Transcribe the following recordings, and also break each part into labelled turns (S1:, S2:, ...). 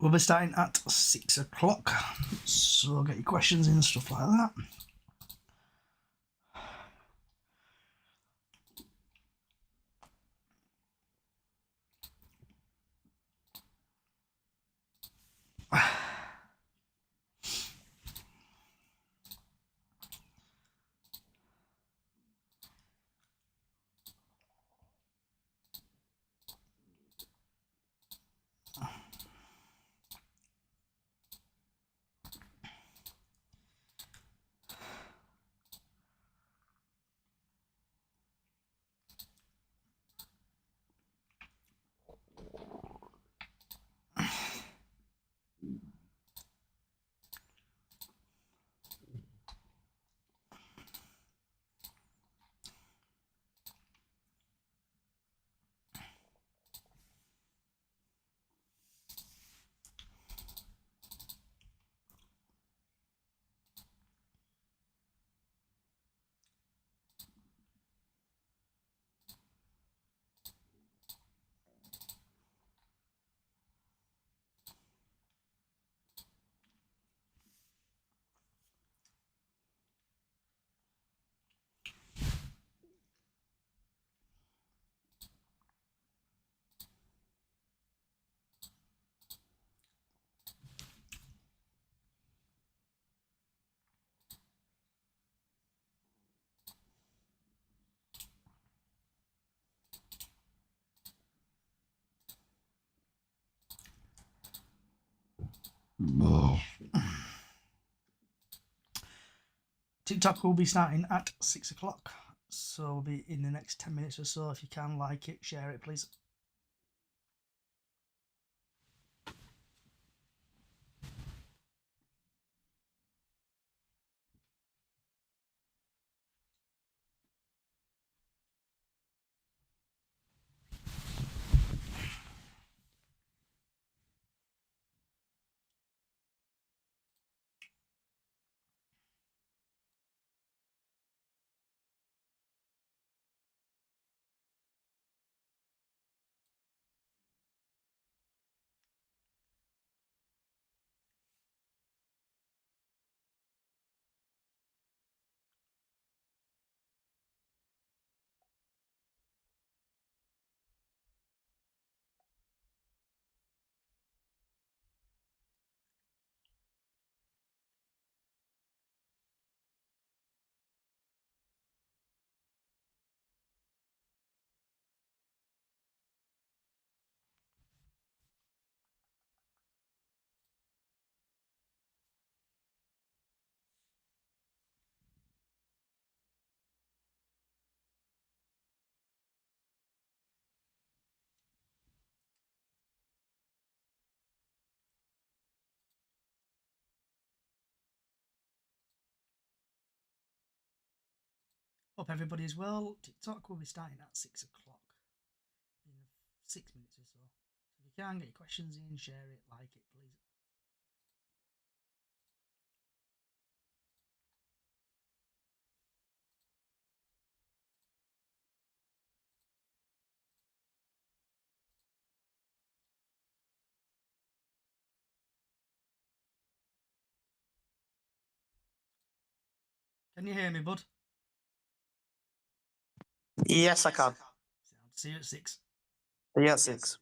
S1: We'll be starting at 6 o'clock, so get your questions in, stuff like that. TikTok will be starting at 6 o'clock, so we'll be in the next 10 minutes or so. If you can, like it, share it, please. Hope everybody is well. TikTok will be starting at 6 o'clock in 6 minutes or so. If you can, get your questions in, share it, like it, please. Can you hear me, bud?
S2: Yes, I can.
S1: See you at 6.
S2: Yeah, 6.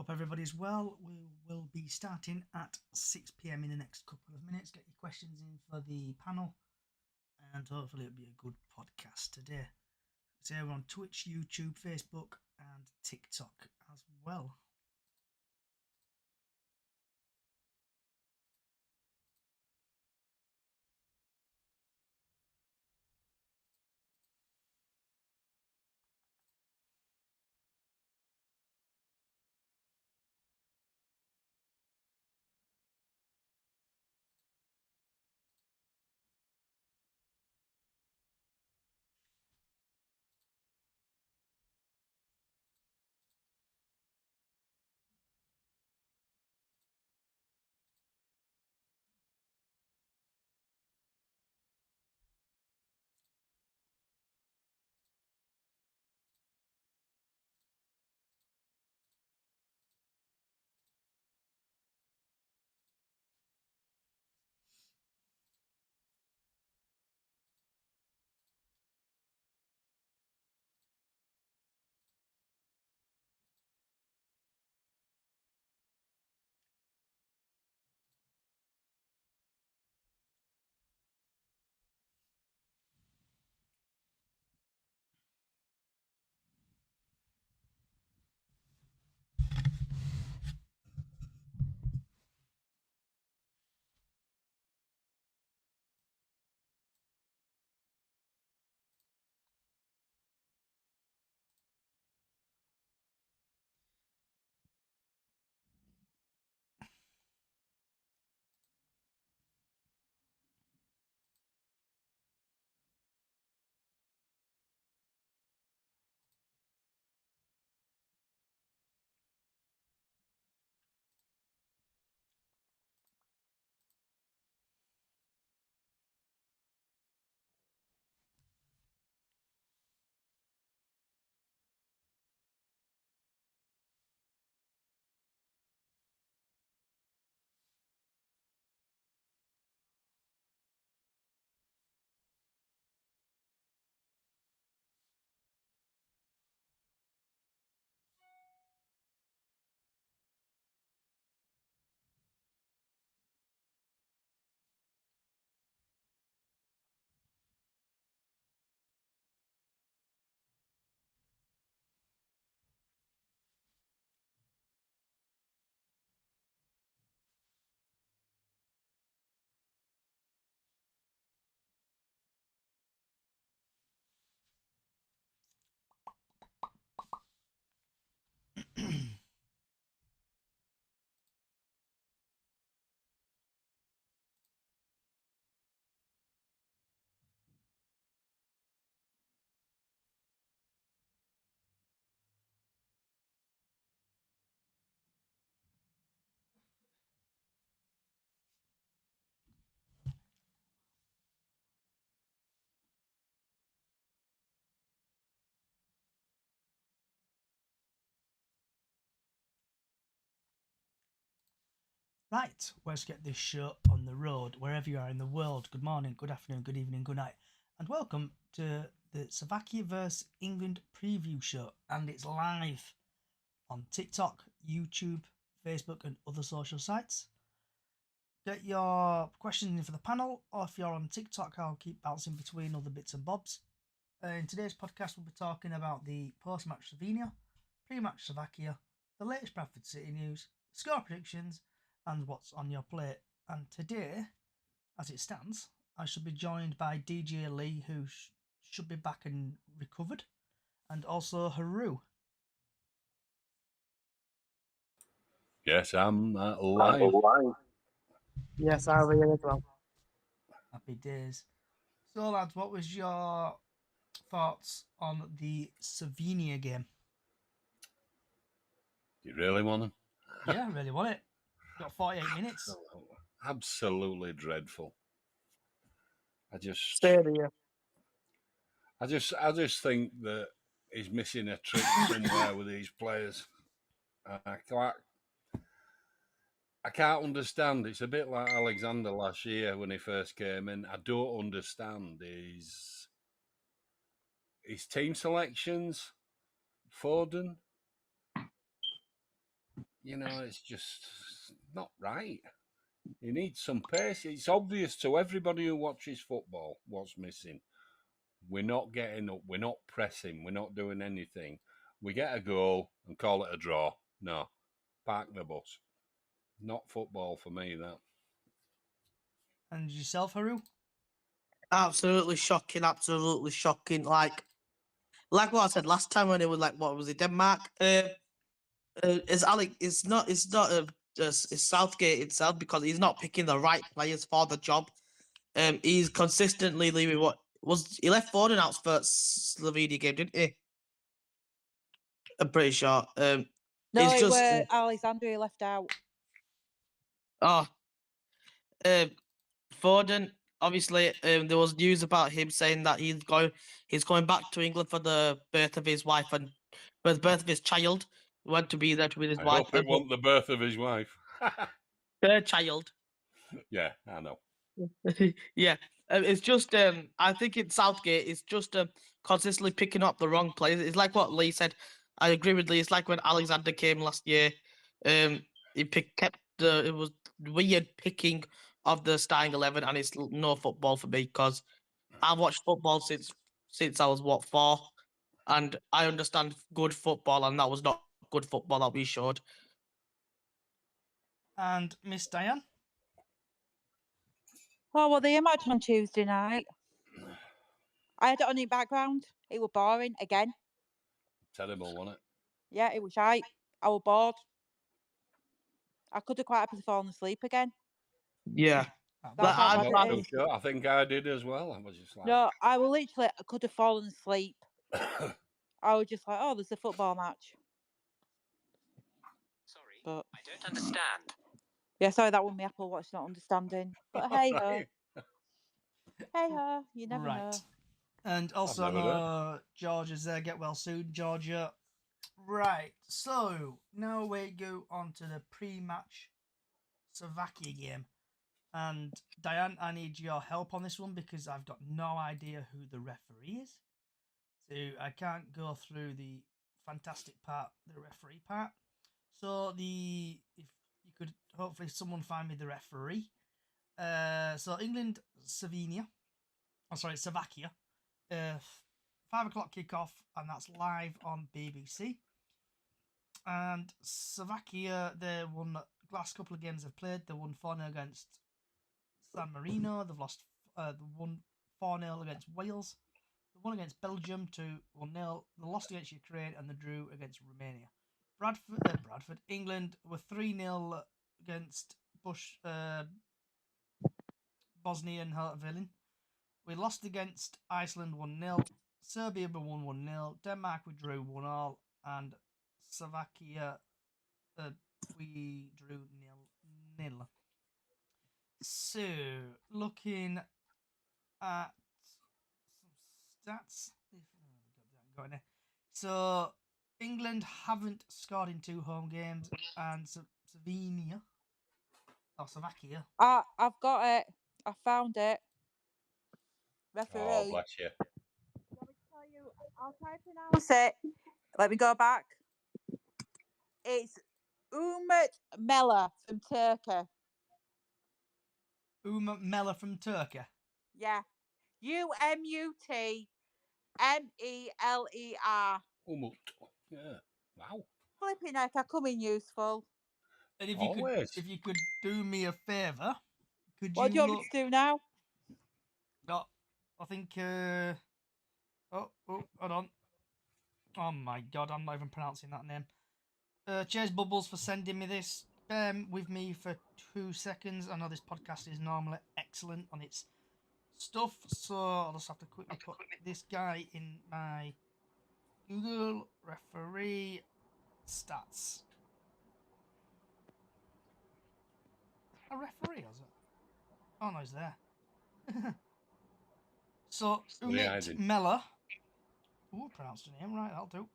S1: Hope everybody's well. We will be starting at 6 p.m. in the next couple of minutes. Get your questions in for the panel, and hopefully it'll be a good podcast today. So we're on Twitch, YouTube, Facebook, and TikTok as well. Right, let's get this show on the road, wherever you are in the world. Good morning, good afternoon, good evening, good night, and welcome to the Slovakia vs England preview show. And it's live on TikTok, YouTube, Facebook, and other social sites. Get your questions in for the panel, or if you're on TikTok, I'll keep bouncing between other bits and bobs. In today's podcast, we'll be talking about the post-match Slovenia, pre-match Slovakia, the latest Bradford City news, score predictions, and what's on your plate. And today, as it stands, I should be joined by DJ Lee, who should be back and recovered, and also Haru.
S3: Yes, I'm live.
S2: Yes, I'm here as well.
S1: Happy days. So, lads, what was your thoughts on the Slovenia game?
S3: Do you really want to?
S1: Yeah, I really want it. Got 48 minutes.
S3: Absolutely dreadful. I just think that he's missing a trick somewhere with these players. I can't understand. It's a bit like Alexander last year when he first came in. I don't understand his team selections. Foden, it's just not right. He needs some pace. It's obvious to everybody who watches football what's missing. We're not getting up. We're not pressing. We're not doing anything. We get a goal and call it a draw. No, park the bus. Not football for me, that.
S1: And yourself, Haru?
S2: Absolutely shocking. Absolutely shocking. Like what I said last time when it was like, what was it, Denmark? It's Alex. It's not. It's not. It's Southgate itself because he's not picking the right players for the job. He's consistently leaving what was he left Foden out for Slovenia game, didn't he? I'm pretty sure.
S4: No,
S2: it's
S4: it
S2: just
S4: were Alexander who left out.
S2: oh, Foden. Obviously, there was news about him saying that he's going back to England for the birth of his wife and for the birth of his child. He went to be there with his
S3: I
S2: wife.
S3: hope it wasn't the birth of his wife.
S2: Her child.
S3: Yeah, I know.
S2: Yeah, it's just I think in Southgate it's just consistently picking up the wrong players. It's like what Lee said. I agree with Lee. It's like when Alexander came last year. Kept the it was weird picking of the starting 11, and it's no football for me because I've watched football since I was 4, and I understand good football, and that was not good football that we showed.
S1: And Miss Diane?
S4: Oh, well, the match on Tuesday night. I had it on in background. It was boring again.
S3: Terrible, wasn't it?
S4: Yeah, it was shite. I was bored. I could have quite happily fallen asleep again.
S2: Yeah,
S1: That'll
S4: That's
S1: be
S4: how
S3: I'm
S4: bad
S3: not
S4: it
S3: too
S4: is.
S3: sure. I think I did as well. I was just like,
S4: No, I could have fallen asleep. I was just like, oh, there's a football match.
S5: Sorry,
S4: But
S5: I don't understand.
S4: yeah, sorry, that was my Apple Watch not understanding. But hey ho,
S3: right.
S4: hey ho, you never
S1: right.
S4: know.
S1: And also, I
S3: never heard.
S1: know Georgia's there. Get well soon, Georgia. Right. So now we go on to the pre-match Slovakia game. And Diane, I need your help on this one because I've got no idea who the referee is. So I can't go through the fantastic part, the referee part. So if you could hopefully someone find me the referee. So England, Slovenia. Oh, sorry, Slovakia. 5 o'clock kickoff, and that's live on BBC. And Slovakia, they won the last couple of games they've played. They won 4-0 against San Marino. They've lost. They won 4-0 against Wales. They won against Belgium 2-1-0. They lost against Ukraine and they drew against Romania. Bradford, England were 3-0 against Bosnia and Herzegovina. We lost against Iceland 1-0. Serbia won 1-0. Denmark we drew 1-all, and Slovakia we drew 0-0. So looking at some stats. Got it. So England haven't scored in 2 home games, and Slovakia.
S4: I've got it. I found it. Referee.
S3: Oh, bless you.
S4: Let me tell you. I'll try to pronounce it. Let me go back. It's Umut Mela from Turkey.
S1: Mela from Turkey.
S4: Yeah. UMUTMELER.
S3: Umut. Yeah. Wow.
S4: Flipping heck, I come in useful.
S1: And
S3: Always.
S1: if you could do me a favour, could
S4: What do you want me to do now?
S1: No, I think. Oh, hold on. Oh my god, I'm not even pronouncing that name. Cheers, Bubbles, for sending me this. Bear with me for 2 seconds. I know this podcast is normally excellent on its stuff, so I'll just have to quickly put this guy in my Google referee stats. A referee, is it? Oh no, he's there. So Umit Mela. Ooh, pronounced the name right. That'll do.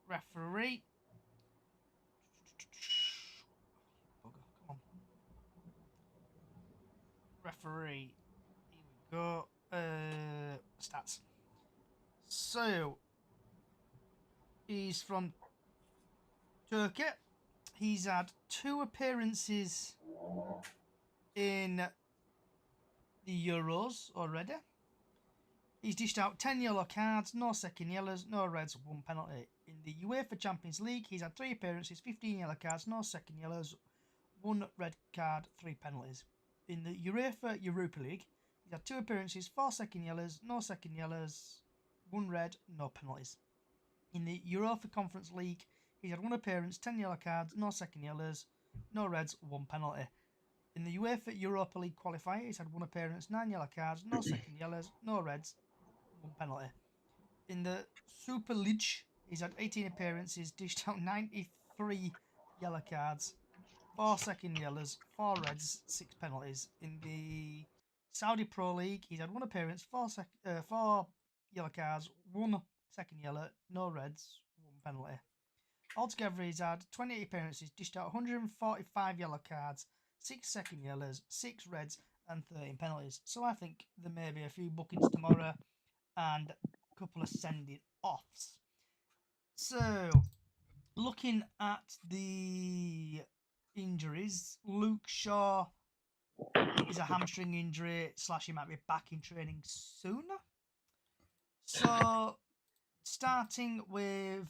S1: Referee. Come on. Referee. Here we go. Stats. So he's from Turkey. He's had 2 appearances in the Euros already. He's dished out 10 yellow cards, no second yellows, no reds, 1 penalty. In the UEFA Champions League, he's had 3 appearances, 15 yellow cards, no second yellows, 1 red card, 3 penalties. In the UEFA Europa League, he's had 2 appearances, 4 second yellows, no second yellows, 1 red, no penalties. In the Europa Conference League, he's had 1 appearance, 10 yellow cards, no second yellows, no reds, 1 penalty. In the UEFA Europa League qualifier, he's had 1 appearance, 9 yellow cards, no second yellows, no reds, 1 penalty. In the Super League, he's had 18 appearances, dished out 93 yellow cards, 4 second yellows, 4 reds, 6 penalties. In the Saudi Pro League, he's had 1 appearance, 4 yellow cards, 1 second yellow, no reds, 1 penalty. Altogether, he's had 28 appearances, dished out 145 yellow cards, 6 second yellows, 6 reds, and 13 penalties. So I think there may be a few bookings tomorrow and a couple of sending offs. So, looking at the injuries, Luke Shaw is a hamstring injury, / he might be back in training sooner. So, starting with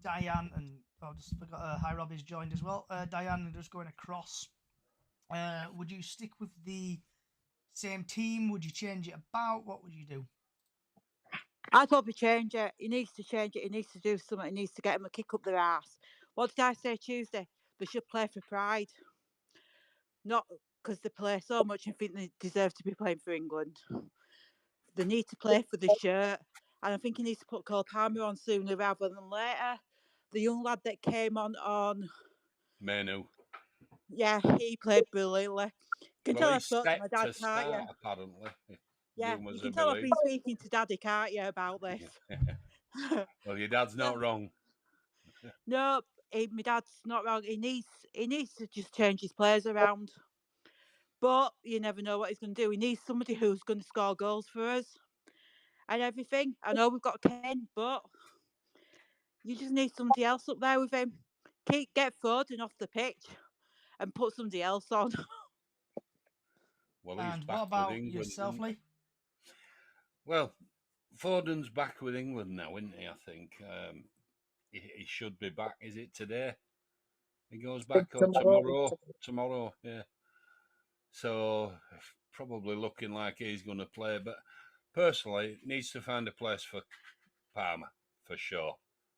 S1: Diane, and I just forgot, hi Robbie's joined as well. Diane, just going across. Would you stick with the same team? Would you change it about? What would you do?
S4: I'd probably change it. He needs to change it. He needs to do something. He needs to get him a kick up their ass. What did I say Tuesday? They should play for pride. Not because they play so much and think they deserve to be playing for England. They need to play for the shirt. And I think he needs to put Cole Palmer on sooner rather than later. The young lad that came on
S3: Menu.
S4: yeah, he played brilliantly. You can
S3: Well,
S4: tell I
S3: he's
S4: spoke to
S3: set
S4: my dad,
S3: to
S4: can't you?
S3: start, apparently. If
S4: Yeah,
S3: rumours
S4: you can
S3: are
S4: tell I've
S3: believed.
S4: been speaking to Daddy, can't you, about this?
S3: Well, your dad's not wrong.
S4: No, my dad's not wrong. He needs to just change his players around. But you never know what he's going to do. He needs somebody who's going to score goals for us and everything. I know we've got Kane, but you just need somebody else up there with him. Get Foden off the pitch and put somebody else on.
S3: Well, he's
S1: And
S3: back
S1: what
S3: with
S1: about
S3: England.
S1: yourself,
S3: isn't he?
S1: Lee?
S3: Well, Foden's back with England now, isn't he? I think he should be back. Is it today? He goes back or tomorrow? Tomorrow, yeah. So probably looking like he's going to play. But personally, needs to find a place for Palmer for sure.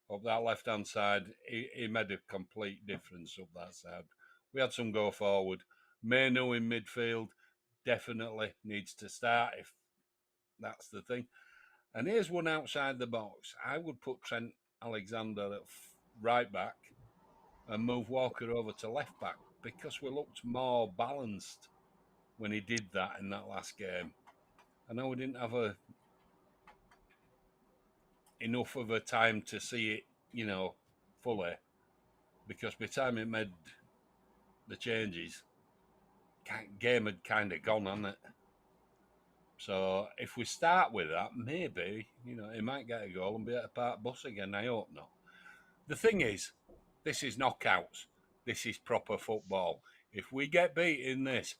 S3: Up that left hand side, he made a complete difference up that side. We had some go forward. Manu in midfield definitely needs to start if that's the thing. And here's one outside the box. I would put Trent Alexander at right back and move Walker over to left back because we looked more balanced when he did that in that last game. I know we didn't have enough of a time to see it, fully, because by the time it made the changes, game had kind of gone, hadn't it? So if we start with that, maybe, he might get a goal and be at a park bus again. I hope not. The thing is, this is knockouts. This is proper football. If we get beat in this,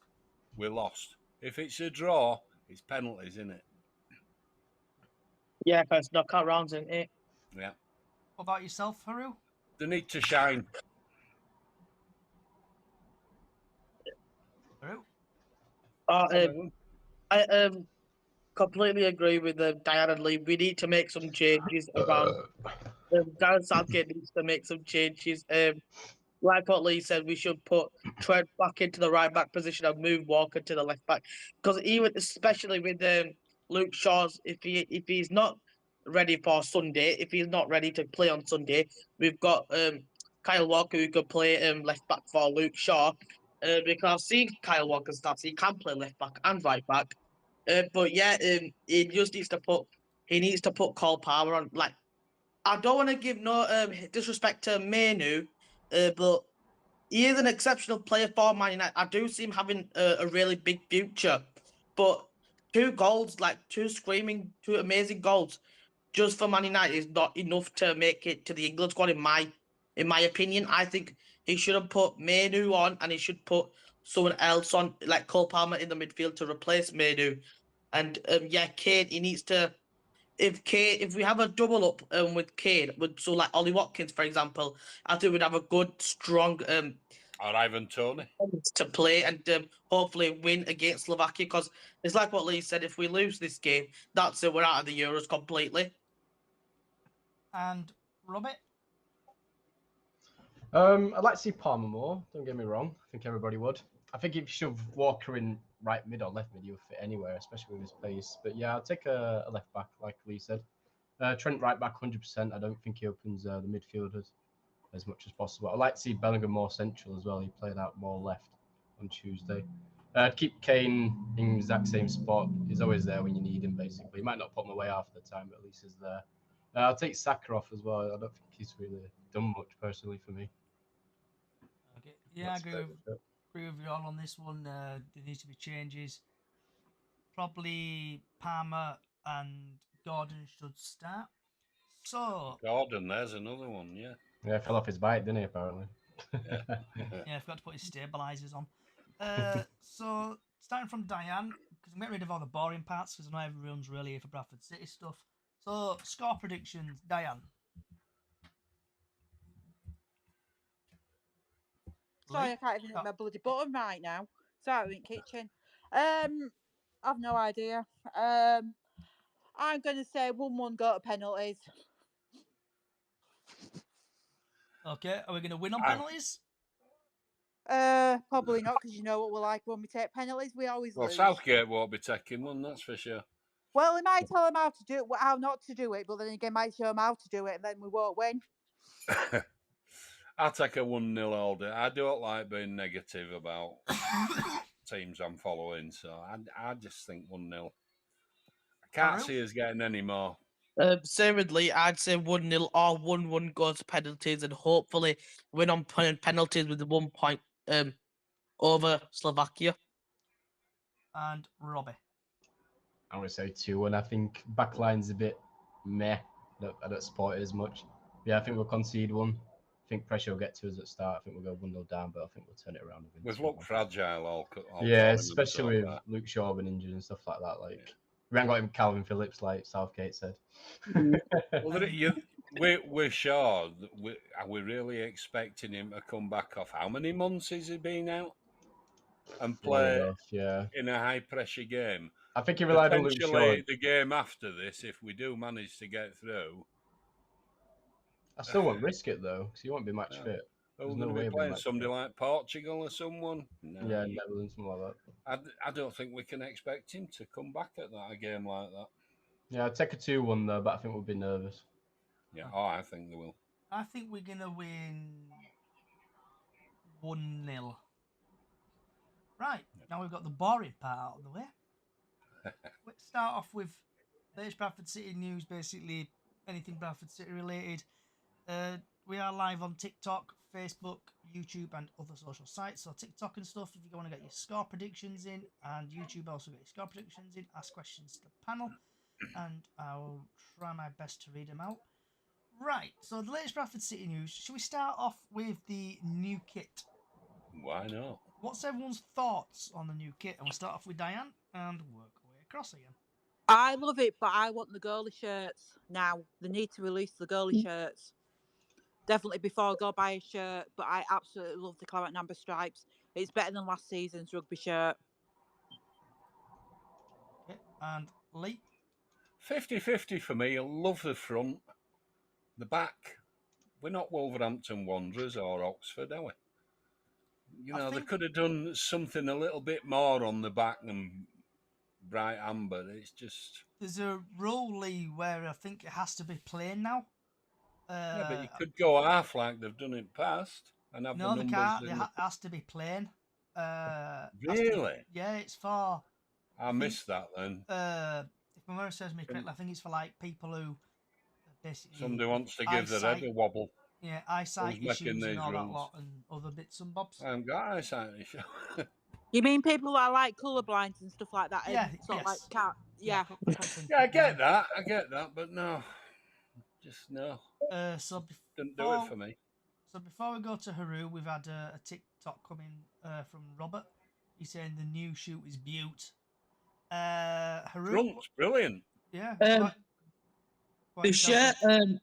S3: we're lost. If it's a draw, it's penalties, isn't it?
S2: Yeah, because knockout rounds, isn't it?
S3: Yeah.
S1: What about yourself, Haru?
S3: They need to shine.
S1: Haru?
S2: I completely agree with Diana and Lee. We need to make some changes around. Gareth Southgate needs to make some changes. Like what Lee said, we should put Trent back into the right back position and move Walker to the left back. Because especially with Luke Shaw's, if he's not ready for Sunday, if he's not ready to play on Sunday, we've got Kyle Walker who could play left back for Luke Shaw. Because I've seen Kyle Walker's stats, he can play left back and right back. But yeah, he just needs to put Cole Palmer on. Like, I don't want to give no disrespect to Manu, but he is an exceptional player for Man United. I do see him having a really big future. But 2 goals, like 2 amazing goals, just for Man United is not enough to make it to the England squad, in my in my opinion. I think he should have put Manu on, and he should put someone else on, like Cole Palmer in the midfield to replace Manu. And Kane, he needs to. If we have a double up with Kane, so like Ollie Watkins, for example, I think we'd have a good, strong
S3: Or Ivan Tony.
S2: to play and hopefully win against Slovakia, because it's like what Lee said, if we lose this game, that's it, we're out of the Euros completely.
S1: And Robert?
S5: I'd like to see Palmer more, don't get me wrong. I think everybody would. I think if you shove Walker in right mid or left mid, he'll fit anywhere, especially with his pace. But yeah, I'll take a left back, like Lee said. Trent right back 100%. I don't think he opens the midfield as much as possible. I'd like to see Bellingham more central as well. He played out more left on Tuesday. I'd keep Kane in the exact same spot. He's always there when you need him, basically. He might not put him away half the time, but at least he's there. I'll take Saka off as well. I don't think he's really done much personally for me.
S1: Okay. Yeah,
S5: That's
S1: I agree with you all on this one. There needs to be changes. Probably Palmer and Gordon should start. So
S3: Gordon, there's another one, yeah.
S5: Yeah, fell off his bike, didn't he, apparently?
S3: Yeah.
S1: yeah, I forgot to put his stabilizers on. So starting from Diane, because I'm getting rid of all the boring parts, because I know everyone's really here for Bradford City stuff. So score predictions, Diane.
S4: Sorry, I can't even hit my bloody button right now. Sorry, we're in kitchen. I've no idea. I'm going to say 1-1 go to penalties.
S1: Okay, are we going to win on penalties?
S4: Probably not, because you know what we're like when we take penalties. We always
S3: Well,
S4: lose.
S3: Southgate won't be taking one, that's for sure.
S4: Well, he might tell him how to do it, how not to do it, but then again, might show him how to do it, and then we won't win.
S3: I'll take a 1-0 all day. I don't like being negative about teams I'm following, so I just think 1-0. I can't see us getting any more.
S2: Same with Lee, I'd say 1-0 or 1-1 goes to penalties, and hopefully win on penalties with the 1 point over Slovakia.
S1: And Robbie.
S5: I'm going to say 2-1. I think backline's a bit meh. I don't support it as much. Yeah, I think we'll concede one. I think pressure will get to us at start. I think we'll go 1-0 down, but I think we'll turn it around.
S3: We've looked fragile all
S5: yeah, especially with Luke Shaw and injured and stuff like that. Like we haven't got him Calvin Phillips, like Southgate said.
S3: Well, we're sure. Are we really expecting him to come back off? How many months has he been out and play in a high pressure game?
S5: I think he relied on Luke Shaw.
S3: The game after this, if we do manage to get through,
S5: I still won't risk it though, because he won't be match fit.
S3: We're going to be playing somebody like Portugal or someone. No,
S5: yeah, Netherlands, something like
S3: that. I don't think we can expect him to come back at a game like that.
S5: Yeah, I'd take a 2-1 though, but I think we'll be nervous.
S3: Yeah, I think they will.
S1: I think we're going to win 1-0. Right, now we've got the boring part out of the way. Let's start off with latest Bradford City news, basically anything Bradford City related. We are live on TikTok, Facebook, YouTube, and other social sites. So TikTok and stuff, if you want to get your score predictions in, and YouTube also get your score predictions in, ask questions to the panel, and I'll try my best to read them out. Right, so the latest Bradford City news. Should we start off with the new kit?
S3: Why not?
S1: What's everyone's thoughts on the new kit? And we'll start off with Diane and work our way across again.
S4: I love it, but I want the goalie shirts now. They need to release the goalie shirts. Definitely before I go buy a shirt, but I absolutely love the claret and amber stripes. It's better than last season's rugby shirt.
S1: Okay, and Lee?
S3: 50-50 for me. I love the front. The back, we're not Wolverhampton Wanderers or Oxford, are we? You know, they could have done something a little bit more on the back than bright amber. It's just...
S1: There's a rule, Lee, where I think it has to be plain now.
S3: Yeah, but you could go half like they've done in past and have the numbers.
S1: No, they can't. It has to be plain.
S3: Really?
S1: Yeah, it's for...
S3: I missed that then.
S1: If my memory serves me correctly, I think it's for like people who basically...
S3: Somebody wants to give their head a wobble.
S1: Yeah, eyesight issues and all that lot and other bits and bobs.
S3: I haven't got eyesight issues.
S4: You mean people that are like colourblind and stuff like that?
S1: Yeah,
S4: sort of like cat. Yeah.
S3: Yeah, I get that, but no. Just no.
S1: So
S3: Didn't do it for me.
S1: So before we go to Haru, we've had a TikTok coming from Robert. He's saying the new shoot is beaut. Haru,
S3: Front's brilliant.
S1: yeah,
S2: Um,
S1: what
S2: the
S1: yourself,
S2: shirt,
S1: Rich?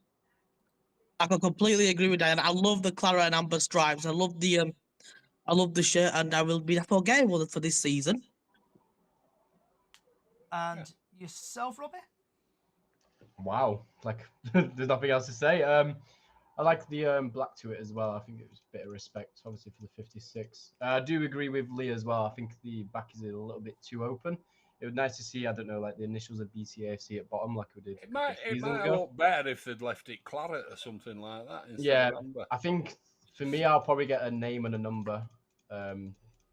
S2: I can completely agree with Diana. I love the Clara and Amber stripes. I love the shirt, and I will be unforgettable for this season.
S1: And yourself, Robbie?
S5: Wow, like there's nothing else to say. I like the black to it as well. I think it was a bit of respect, obviously, for the 56. I do agree with Lee as well. I think the back is a little bit too open. It was nice to see, I don't know, like the initials of BCAFC at bottom, like we did a
S3: It
S5: couple
S3: might
S5: of
S3: it
S5: seasons
S3: might have
S5: ago.
S3: looked better if they'd left it claret or something like that instead
S5: Yeah,
S3: of amber.
S5: I think for me, I'll probably get a name and a number to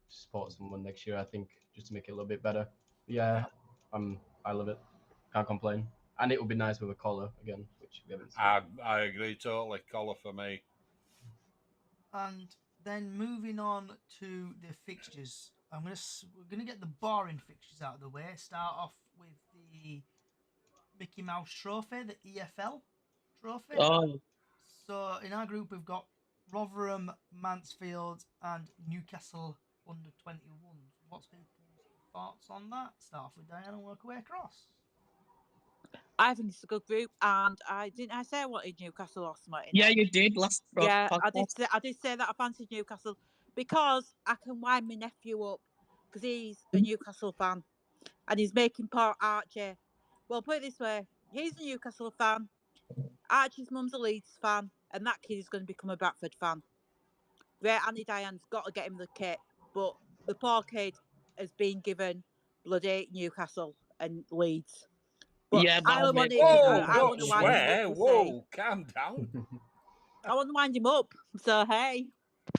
S5: support someone next year. I think just to make it a little bit better. Yeah, I love it. Can't complain. And it would be nice with a collar again, which we haven't seen.
S3: I agree totally. Collar for me.
S1: And then moving on to the fixtures, we're gonna get the boring fixtures out of the way. Start off with the Mickey Mouse Trophy, the EFL Trophy.
S2: Oh,
S1: So in our group we've got Rotherham, Mansfield, and Newcastle under 21s. What's people's thoughts on that? Start off with Diana and work away across.
S4: I think it's a good group, and I say I wanted Newcastle or something.
S2: yeah, you did last
S4: Yeah,
S2: podcast.
S4: I did say that I fancied Newcastle because I can wind my nephew up because he's a Newcastle fan and he's making poor Archie. Well, put it this way: he's a Newcastle fan. Archie's mum's a Leeds fan, and that kid is going to become a Bradford fan. Great Annie Diane's got to get him the kit, but the poor kid has been given bloody Newcastle and Leeds. But
S2: Yeah, that'll make
S3: Whoa!
S4: I
S3: Don't
S4: want to wind him up.
S3: swear.
S4: You see,
S3: Whoa! Calm down.
S4: I want to wind him up. So hey,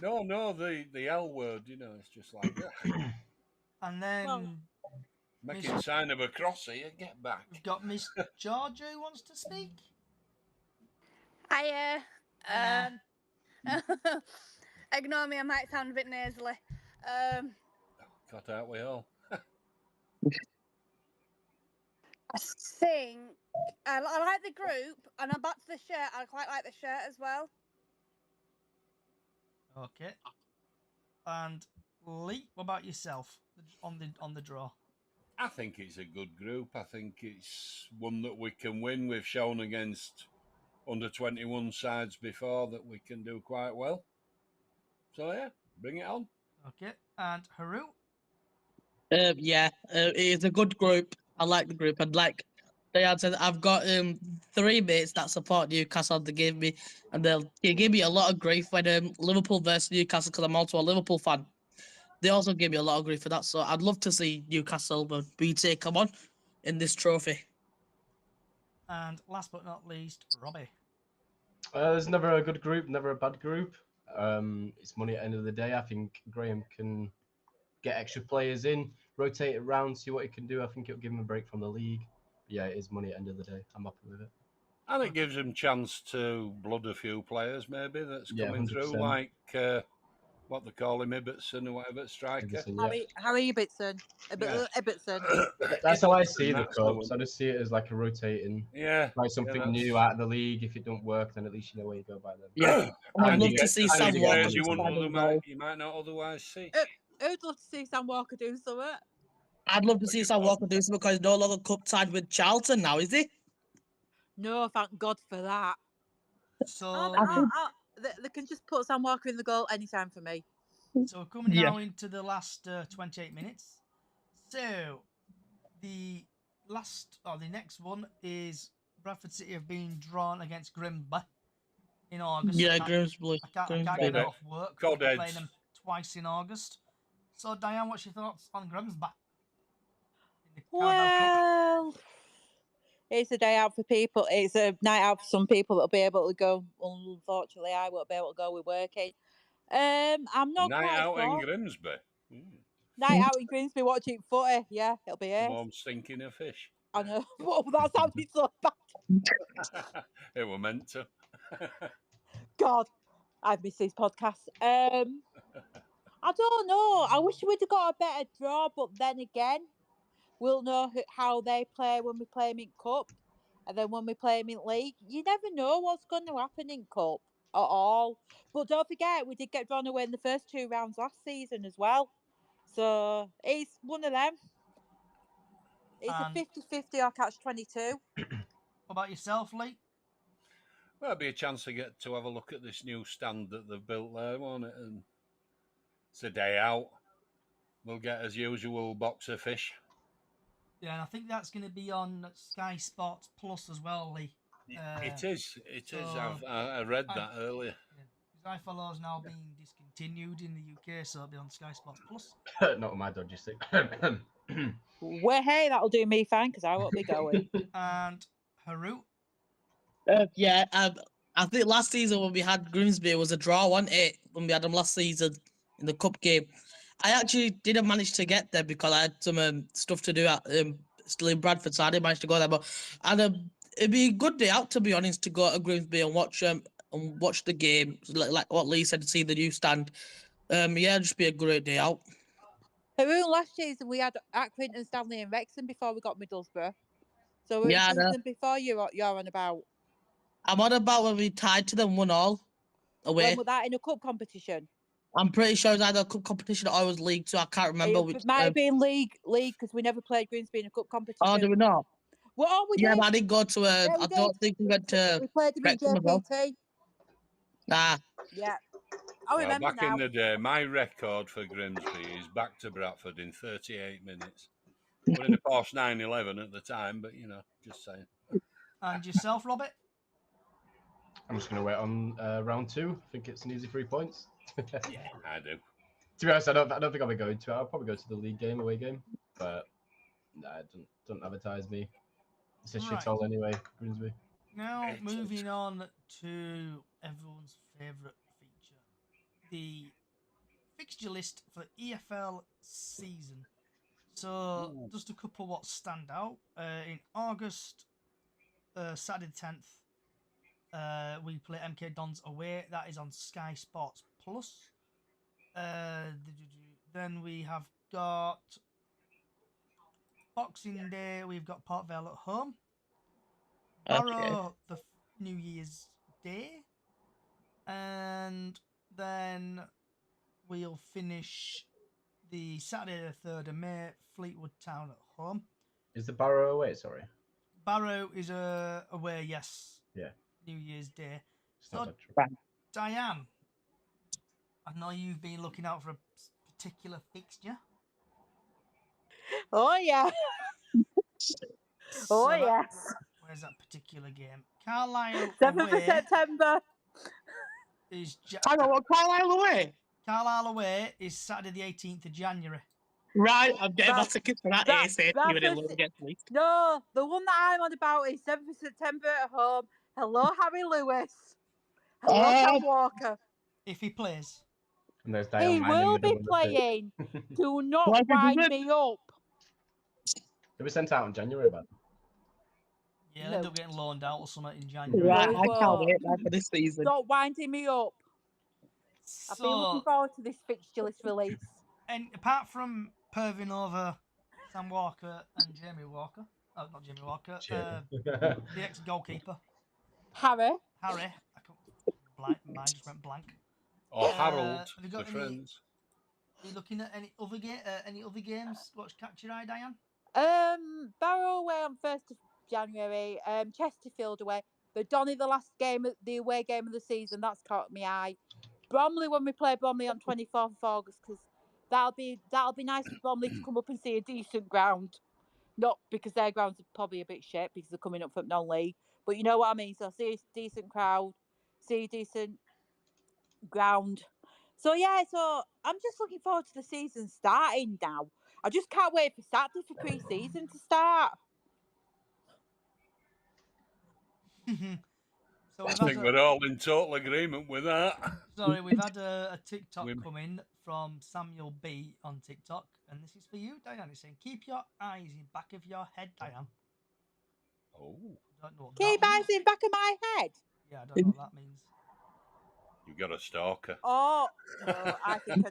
S3: No, the L word. You know, it's just like
S1: And
S4: well,
S1: then
S3: making sign of a cross here. Get back.
S1: we've got Miss Georgia who wants to speak.
S6: I
S1: Nah.
S6: ignore me. I might sound a bit nasally.
S3: Cut out we all.
S6: I think I like the group, and I'm back to the shirt. I quite like the shirt as well.
S1: Okay. And Lee, what about yourself on the draw?
S3: I think it's a good group. I think it's one that we can win. We've shown against under 21 sides before that we can do quite well. So yeah, bring it on.
S1: Okay. And Haru?
S2: Yeah, it is a good group. I like the group, and like Diane said, I've got 3 mates that support Newcastle. They gave me, and they gave me a lot of grief when Liverpool versus Newcastle because I'm also a Liverpool fan. They also gave me a lot of grief for that. So I'd love to see Newcastle, but BT come on in this trophy.
S1: And last but not least, Robbie.
S5: There's never a good group, never a bad group. It's money at the end of the day. I think Graham can get extra players in, rotate it around, see what he can do. I think it'll give him a break from the league. But yeah, it is money at the end of the day. I'm happy with it.
S3: And it gives him chance to blood a few players maybe that's
S5: Yeah,
S3: coming through,
S5: 100%.
S3: like what they call him, Ibbotson or whatever, striker.
S5: Everything, yeah.
S4: Harry Ibbotson.
S3: Yeah.
S4: Ibbotson.
S5: That's how I see the
S3: That's the
S5: clubs.
S3: one.
S5: I just see it as like a rotating,
S3: Yeah.
S5: try something
S3: that's-
S5: new out of the league. If it don't work, then at least you know where you go by then.
S2: Yeah, I'd
S3: And
S2: love
S3: you
S2: to
S3: get
S2: see
S3: to
S2: Sam
S3: see
S2: Walker
S3: players
S2: do
S3: you might not otherwise see.
S4: Who'd love to see Sam Walker do something?
S2: I'd love to see Sam Walker do something because he's no longer cup tied with Charlton now, is he?
S4: No, thank God for that.
S1: So
S4: They can just put Sam Walker in the goal anytime for me.
S1: So we're coming
S2: Yeah.
S1: now into the last 28 minutes. So the next one is Bradford City have been drawn against Grimsby in August.
S2: Yeah,
S1: I can't
S2: Grimsby.
S1: get
S2: Grimsby.
S1: it off work.
S3: Cod
S1: We're playing
S3: heads.
S1: them twice in August. So Diane, what's your thoughts on Grimsby? In the Carabao Cup?
S4: Well, it's a day out for people. It's a night out for some people that'll be able to go. Unfortunately, I won't be able to go with working. I'm not
S3: Night
S4: quite
S3: out in
S4: sure.
S3: Grimsby.
S4: Night out in Grimsby watching footy. Yeah, it'll be it.
S3: Mom stinking a fish.
S4: I know. Well, that sounded so bad.
S3: It were meant to.
S4: God, I've missed these podcasts. I don't know. I wish we'd have got a better draw, but then again, we'll know how they play when we play them in cup, and then when we play them in league. You never know what's going to happen in cup at all. But don't forget, we did get drawn away in the first 2 rounds last season as well. So it's one of them. It's
S1: And-
S4: a 50-50 or catch 22.
S1: What about yourself, Lee?
S3: Well, it'll be a chance to get to have a look at this new stand that they've built there, won't it? And it's a day out. We'll get, as usual, box of fish.
S1: Yeah, and I think that's going to be on Sky Sports Plus as well, Lee.
S3: It is. It is.
S1: so
S3: I read that earlier.
S1: Yeah, iFollow's now being discontinued in the UK, so it'll be on Sky Sports Plus.
S5: Not on my dodgy stick.
S4: Well, hey, that'll do me fine because I won't be going.
S1: And Haru,
S2: Yeah, I think last season when we had Grimsby it was a draw, wasn't it? When we had them last season in the cup game, I actually didn't manage to get there because I had some stuff to do at still in Bradford, so I didn't manage to go there. But it'd be a good day out, to be honest, to go to Grimsby and watch the game, like what Lee said, to see the new stand. Yeah, it'd just be a great day out.
S4: Haroon, last season we had Accrington, Stanley, and Wrexham before we got Middlesbrough. So we're
S2: Yeah, I know.
S4: season before you're on about.
S2: I'm on about when we tied to them 1-1 away.
S4: When was that in a cup competition?
S2: I'm pretty sure it's either a cup competition or it was league, so I can't remember which.
S4: It might have been league because we never played Grimsby in a cup competition.
S2: Oh, do we not?
S4: Well, we
S2: Yeah,
S4: did.
S2: but I didn't go to a.
S4: Yeah, we
S2: I don't
S4: did.
S2: think we went to.
S4: We played them in
S2: Wrexham as well.
S4: JPT.
S2: Nah.
S4: Yeah. I remember
S3: back
S4: now.
S3: in the day, my record for Grimsby is back to Bradford in 38 minutes. We're in a Porsche 911 at the time, but just saying.
S1: and yourself, Robert.
S5: I'm just going to wait on round 2. I think it's an easy 3 points.
S3: Yeah, I do.
S5: To be honest, I don't think I'll be going to it. I'll probably go to the league game, away game, but nah, don't advertise me. It's a shithole anyway, Grimsby.
S1: Now moving on to everyone's favourite feature, the fixture list for EFL season. So just a couple what stand out. In August, Saturday the 10th, we play MK Dons away. That is on Sky Sports Plus. Then we have got Boxing Day. We've got Port Vale at home. Barrow the New Year's Day, and then we'll finish the Saturday the 3rd of May. Fleetwood Town at home.
S5: Is the Barrow away? Sorry.
S1: Barrow is away. Yes.
S5: Yeah.
S1: New Year's Day.
S5: It's
S1: So,
S5: not that true.
S1: Diane, I know you've been looking out for a particular fixture.
S4: Oh yeah. Oh yes.
S1: Where's that particular game? Carlisle
S4: 7th
S1: away
S4: of September.
S1: is
S2: Hang on, what, Carlisle away?
S1: Carlisle away is Saturday the 18th of January.
S2: Right, I'm getting my
S4: That-
S2: tickets for that
S4: that-
S2: ASAP.
S4: that's
S2: Even if
S4: the-
S2: Lou gets leaked.
S4: No, the one that I'm on about is 7th of September at home. Hello, Harry Lewis. Hello, Sam Walker.
S1: If he plays.
S5: And there's
S4: He
S5: Dion Mine in
S4: will
S5: the
S4: be
S5: middle of the pitch.
S4: playing. Do not
S2: Why did you
S4: wind
S2: win?
S4: me up.
S5: It was sent out in January, man.
S1: Yeah,
S4: No.
S1: end up getting loaned out or something in January.
S2: Right,
S4: No,
S2: I
S4: he
S2: can't
S4: won't.
S2: wait man, for this season.
S4: Stop winding me up. I've been looking
S1: So,
S4: forward to this fixture list release.
S1: and apart from Pervin over Sam Walker and Jamie Walker, oh, not Jamie Walker, the ex-goalkeeper,
S4: Harry.
S1: Harry, I can't, blank, mine just went blank.
S3: Or Harold,
S1: have you
S3: the
S1: got any-
S3: friends.
S1: Are you looking at any other games? What's catch your eye, Diane?
S4: Barrow away on 1st of January. Chesterfield away. But Donny, the last game, the away game of the season, that's caught my eye. Bromley when we play Bromley on 24th of August, because that'll be nice for Bromley to come up and see a decent ground. Not because their grounds are probably a bit shit because they're coming up from non-league, but you know what I mean. So see a decent crowd, see a decent ground. So yeah, so I'm just looking forward to the season starting now. I just can't wait for Saturday for pre-season to start.
S1: So
S3: I
S1: we've
S3: think
S1: had
S3: we're all in total agreement with that.
S1: we've had a TikTok
S3: Women.
S1: come in from Samuel B on TikTok, and this is for you, Diane. It's saying, "Keep your eyes in back of your head, Diane."
S3: Oh,
S1: Don't know what
S4: Keep
S1: that
S4: eyes
S1: means.
S4: in back of my head.
S1: Yeah, I don't know what that means.
S3: you've got a stalker.
S4: Oh no, I think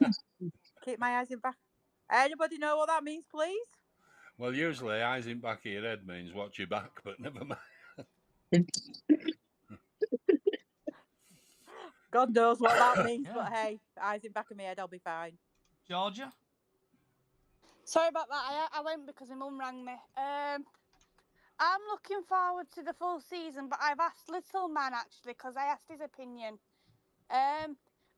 S4: keep my eyes in back. Anybody know what that means, please?
S3: Well, usually eyes in back of your head means watch your back, but never mind.
S4: God knows what that means,
S1: Yeah.
S4: but hey, eyes in back of my head, I'll be fine.
S1: Georgia?
S6: Sorry about that. I went because my mum rang me. I'm looking forward to the full season, but I've asked Little Man actually because I asked his opinion. I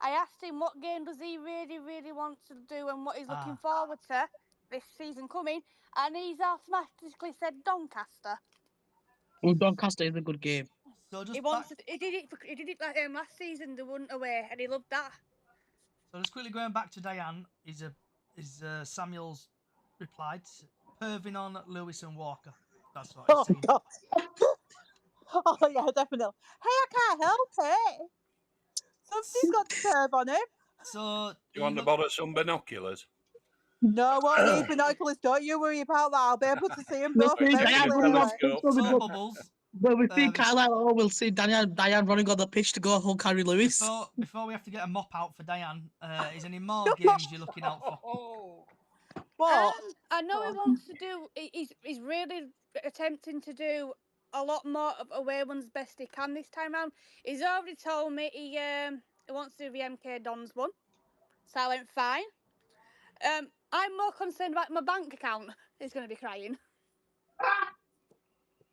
S6: asked him what game does he really, really want to do and what he's looking forward to this season coming, and he's automatically said Doncaster.
S2: Well, Doncaster is a good game.
S1: So just
S6: He wants. He did it last season. They won away, and he loved that.
S1: So just quickly going back to Diane, is Samuel's replied, perving on Lewis and Walker. That's what he's
S4: Oh
S1: saying.
S4: God. Oh yeah, definitely. Hey, I can't help it. Somebody's got to perv on him.
S1: So
S3: Do you want to borrow some binoculars?
S4: No, I won't need binoculars. Don't you worry about that. I'll be able to see them
S2: We'll
S4: both
S2: see
S4: very
S3: Diane
S2: Diane
S3: running
S2: running
S3: on
S2: on
S4: clearly.
S3: telescope.
S1: so Bubbles,
S2: But we see
S1: before,
S2: Carlisle. Oh, we'll see Diane running on the pitch to go home carry Lewis.
S1: before we have to get a mop out for Diane, is any more games you're looking out for?
S3: Oh,
S4: What?
S6: I know he
S4: What?
S6: wants to do. He's really attempting to do a lot more of away ones best he can this time round. He's already told me he wants to do the MK Dons one, so I went fine. I'm more concerned about my bank account. He's going to be crying.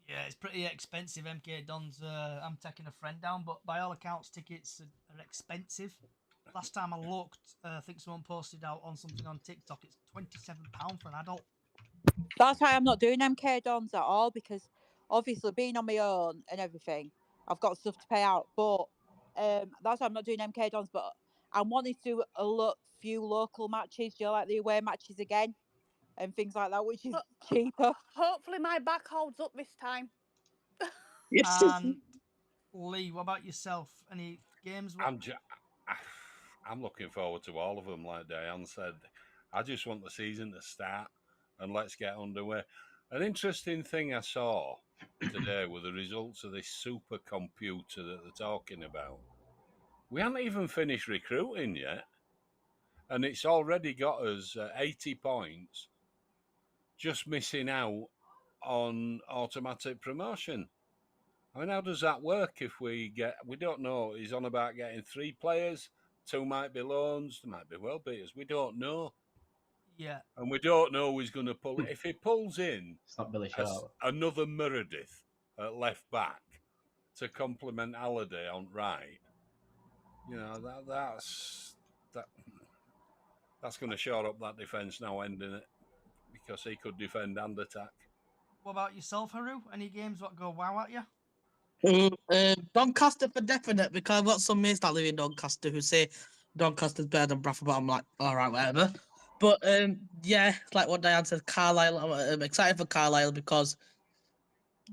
S1: Yeah, it's pretty expensive, MK Dons. I'm taking a friend down, but by all accounts, tickets are expensive. Last time I looked, I think someone posted out on something on TikTok. It's £27 for an adult.
S4: That's why I'm not doing MK Dons at all, because obviously being on my own and everything, I've got stuff to pay out. But that's why I'm not doing MK Dons. But I'm wanting to do few local matches, like the away matches again and things like that, which is cheaper.
S6: Hopefully my back holds up this time.
S2: Yes.
S1: And Lee, what about yourself? Any games?
S3: I'm looking forward to all of them. Like Diane said, I just want the season to start and let's get underway. An interesting thing I saw today were the results of this supercomputer that they're talking about. We haven't even finished recruiting yet, and it's already got us 80 points, just missing out on automatic promotion. I mean, how does that work if we don't know. He's on about getting 3 players, 2 might be loans, there might be well beaters. We don't know.
S1: Yeah.
S3: And we don't know who he's going to pull. If he pulls in
S5: It's not Billy Sharp.
S3: another Meredith at left back to complement Halliday on right, that's going to shore up that defence now, ending it, because he could defend and attack.
S1: What about yourself, Haru? Any games what go wow at you?
S2: Doncaster for definite, because I've got some mates that live in Doncaster who say Doncaster's better than Bradford, but I'm like, all right, whatever. But yeah, like what Diane said, Carlisle. I'm excited for Carlisle because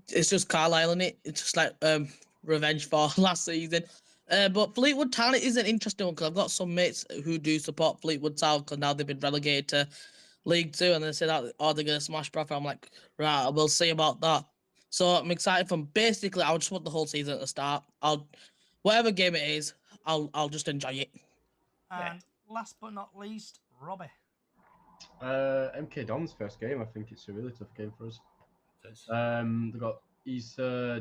S2: it's just Carlisle, in it. It's just like revenge for last season. But Fleetwood Town is an interesting one because I've got some mates who do support Fleetwood Town because now they've been relegated to League Two, and they say that they're gonna smash Bradford. I'm like, right, we'll see about that. So I'm excited for. Basically, I just want the whole season to start. Whatever game it is, I'll just enjoy it.
S1: And last but not least, Robbie.
S5: MK Don's first game. I think it's a really tough game for us. They've got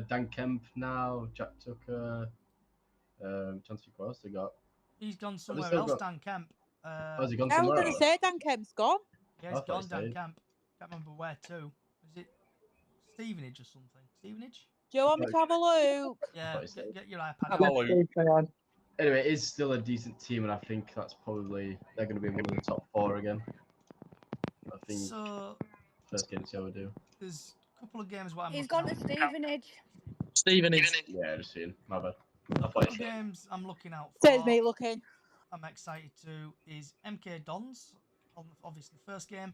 S5: Dan Kemp now, Jack Tucker, Chancey Cross. They got.
S1: He's gone somewhere else, Dan Kemp.
S5: Has he gone
S4: I was
S5: somewhere
S4: going to
S5: else?
S4: say Dan Kemp's gone.
S1: Yeah, he's
S5: I thought
S1: gone,
S5: he
S1: Dan
S5: stayed.
S1: Kemp. Can't remember where to. Is it Stevenage or something? Stevenage?
S4: Do you want me to have a look?
S1: Yeah,
S5: thought he stayed.
S1: get your iPad
S3: Have a
S1: out.
S3: look.
S5: Anyway, it is still a decent team, and I think they're going to be one of the top 4 again. I think
S1: So
S5: first game to see how we do.
S1: there's a couple of games what I'm
S6: He's
S1: looking
S6: gone
S1: out
S6: to Stevenage.
S2: Stevenage.
S5: Yeah, just seeing. My bad.
S1: A
S5: I thought
S1: couple
S5: he
S1: of
S5: stayed.
S1: games I'm looking out
S4: Says
S1: for.
S4: me looking.
S1: I'm excited to is MK Dons, obviously the first game.